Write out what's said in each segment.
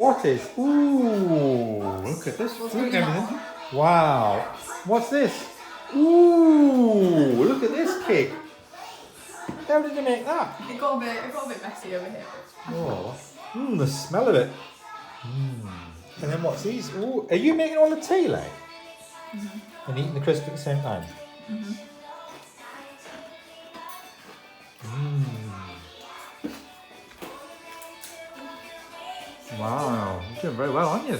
What is? Ooh, look at this fruit and everything. Wow. What's this? Ooh, look at this cake. How did you make that? It got a bit messy over here. Oh, the smell of it. And then what's these? Ooh, are you making all the tea, like? And eating the crisp at the same time? Wow, you're doing very well, aren't you?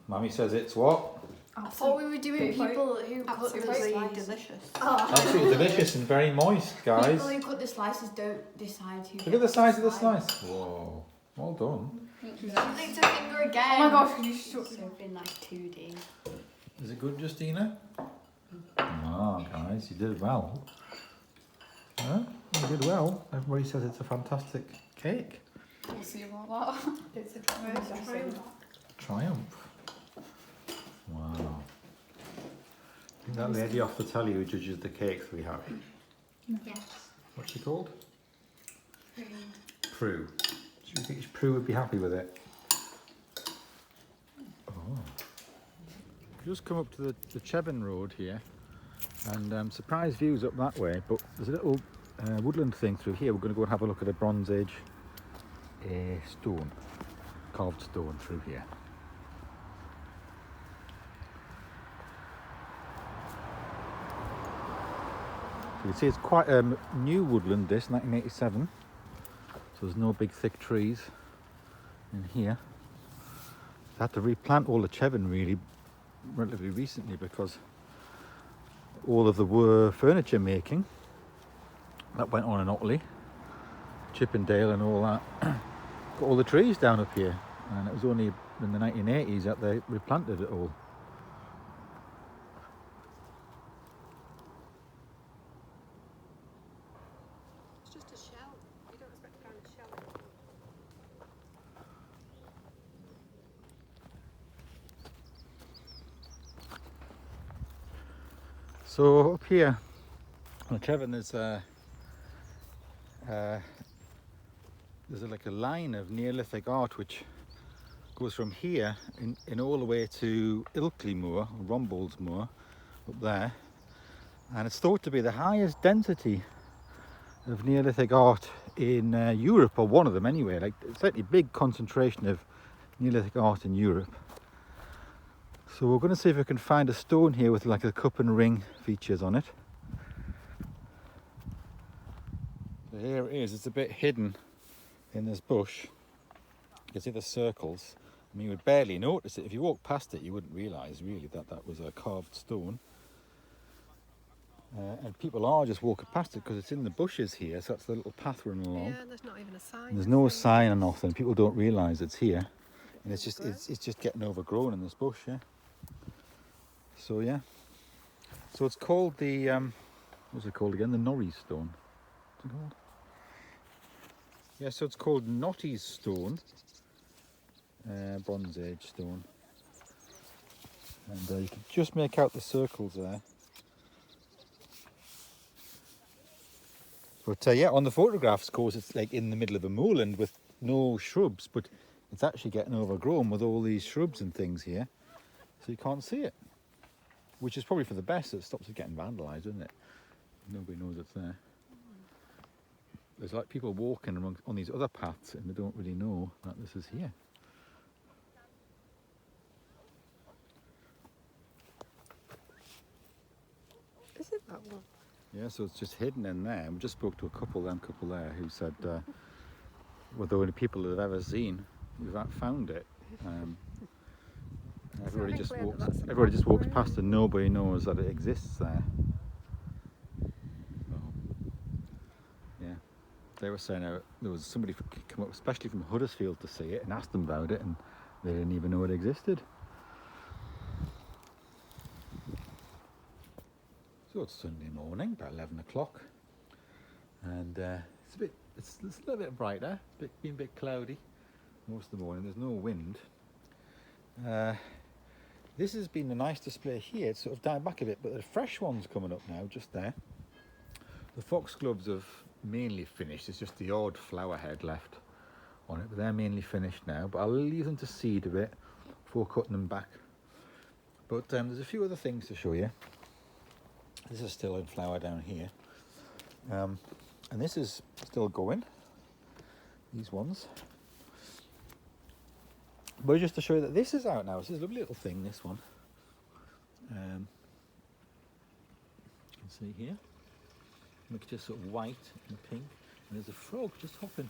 Mummy says it's what? I thought we were doing people who cut the slices. Delicious. Absolutely delicious and very moist, guys. People who cut the slices don't decide who. Look at the size of the slice. Whoa, well done. Something to finger again. Oh my gosh, can you shut So it's been like 2D. Is it good, Justina? Ah, guys, you did well. Huh? You did well. Everybody says it's a fantastic cake. We'll see about that. It's a triumph. Triumph. Wow. I think that lady off the telly who judges the cakes we have. Yes. What's she called? Prue. Do you think Prue would be happy with it? Oh. Just come up to the Chevin Road here, and surprise views up that way, but there's a little woodland thing through here. We're going to go and have a look at a Bronze Age stone, carved stone through here. You can see it's quite a new woodland, this, 1987. So there's no big thick trees in here. They had to replant all the Chevin really relatively recently because all of the furniture making that went on in Otley, Chippendale and all that, got all the trees down up here, and it was only in the 1980s that they replanted it all. It's just a shell. You don't expect to find a shell. So up here on Chevin there's like a line of Neolithic art which goes from here in all the way to Ilkley Moor, or Rombalds Moor, up there, and it's thought to be the highest density of Neolithic art in Europe, or one of them anyway. Like, it's certainly a big concentration of Neolithic art in Europe. So we're going to see if we can find a stone here with like a cup and ring features on it. So here it is. It's a bit hidden in this bush. You can see the circles. I mean, you would barely notice it. If you walked past it, you wouldn't realise really that that was a carved stone. And people are just walking past it because it's in the bushes here, so that's the little path running along. Yeah, there's not even a sign. And there's no sign or nothing. People don't realise it's here, and it's just getting overgrown in this bush, yeah. So yeah, so it's called the what's it called again? The Norrie stone. What's it called? Yeah, so it's called Notty's stone, Bronze Age stone, and you can just make out the circles there. But yeah, on the photographs, of course, it's like in the middle of a moorland with no shrubs, but it's actually getting overgrown with all these shrubs and things here, so you can't see it. Which is probably for the best. It stops it getting vandalised, doesn't it? Nobody knows it's there. There's like people walking on these other paths and they don't really know that this is here. Is it that one? Yeah, so it's just hidden in there. We just spoke to a couple there who said we're the only people that have ever seen who've found it. Everybody just walks past and nobody knows that it exists there. So, yeah, they were saying there was somebody come up, especially from Huddersfield, to see it and asked them about it, and they didn't even know it existed. So it's Sunday morning, about 11 o'clock, and it's a little bit brighter. Been a bit cloudy most of the morning. There's no wind. This has been a nice display here. It's sort of died back a bit, but the fresh one's coming up now, just there. The foxgloves have mainly finished. It's just the odd flower head left on it, but they're mainly finished now. But I'll leave them to seed a bit before cutting them back. But there's a few other things to show you. This is still in flower down here. And this is still going, these ones. But just to show you that this is out now. This is a lovely little thing, this one. You can see here. Mixture sort of white and pink. And there's a frog just hopping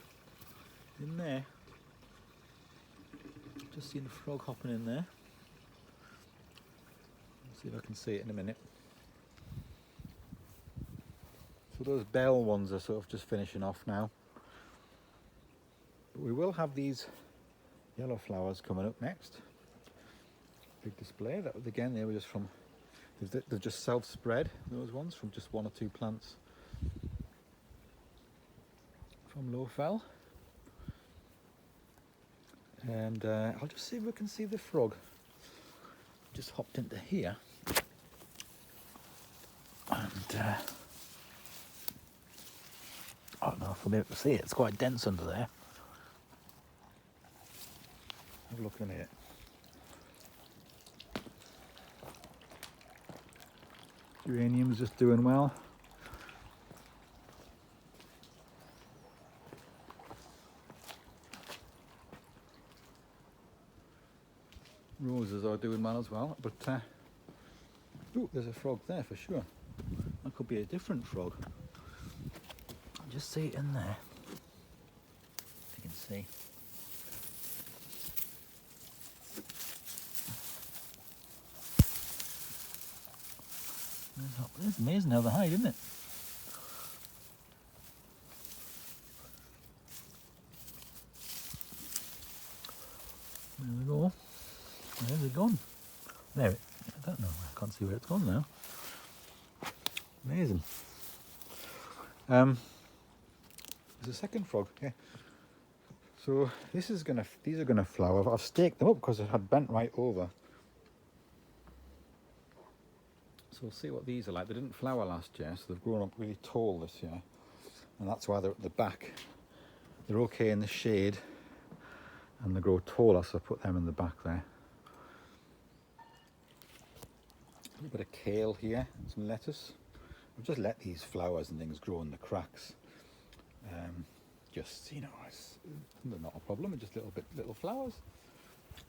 in there. Just seeing the frog hopping in there. Let's see if I can see it in a minute. So those bell ones are sort of just finishing off now. But we will have these yellow flowers coming up next. Big display. That was, again, they were just from, they've just self-spread, those ones, from just 1 or 2 plants from Lowfell. And I'll just see if we can see the frog. Just hopped into here. And I don't know if we'll be able to see it. It's quite dense under there. Have a look in here. Geranium's just doing well. Roses are doing well as well, but ooh, there's a frog there for sure. That could be a different frog. Just see it in there. If you can see. It's amazing how they hide, isn't it? There we go. Where's it gone? There it. I don't know. I can't see where it's gone now. Amazing. There's a second frog. Yeah. So these are gonna flower. I've staked them up because it had bent right over. So we'll see what these are like. They didn't flower last year, so they've grown up really tall this year, and that's why they're at the back. They're okay in the shade, and they grow taller, so I put them in the back there. A little bit of kale here and some lettuce. I've just let these flowers and things grow in the cracks. Just, you know, they're not a problem. It's just little flowers.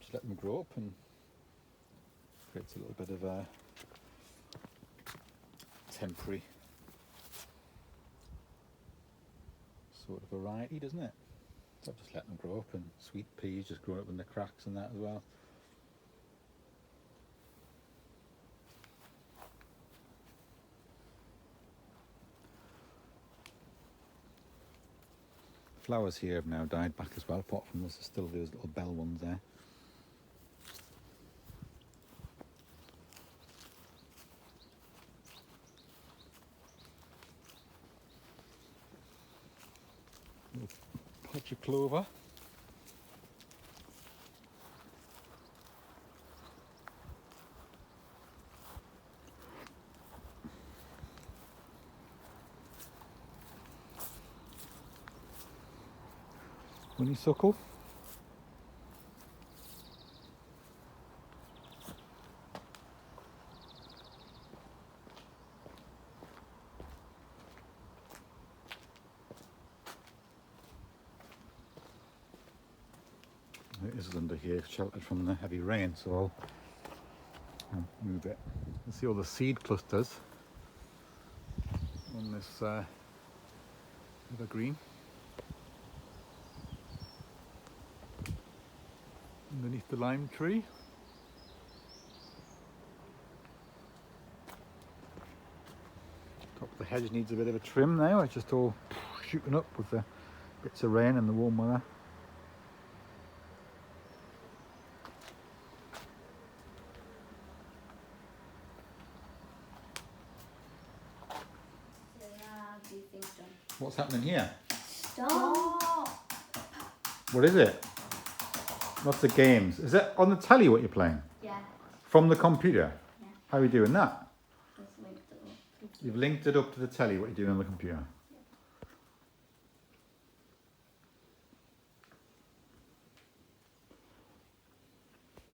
Just let them grow up, and creates a little bit of a temporary sort of variety, doesn't it? So I've just let them grow up, and sweet peas just growing up in the cracks and that as well. Flowers here have now died back as well, apart from there's still those little bell ones there. Little patch of clover. Honeysuckle. It is under here, sheltered from the heavy rain, so I'll move it. You see all the seed clusters on this evergreen. Underneath the lime tree. Top of the hedge needs a bit of a trim now. It's just all shooting up with the bits of rain and the warm weather. What's happening here? Stop! What is it? Lots of games. Is that on the telly what you're playing? Yeah. From the computer? Yeah. How are you doing that? Just linked it up. You've linked it up to the telly, what you're doing on the computer.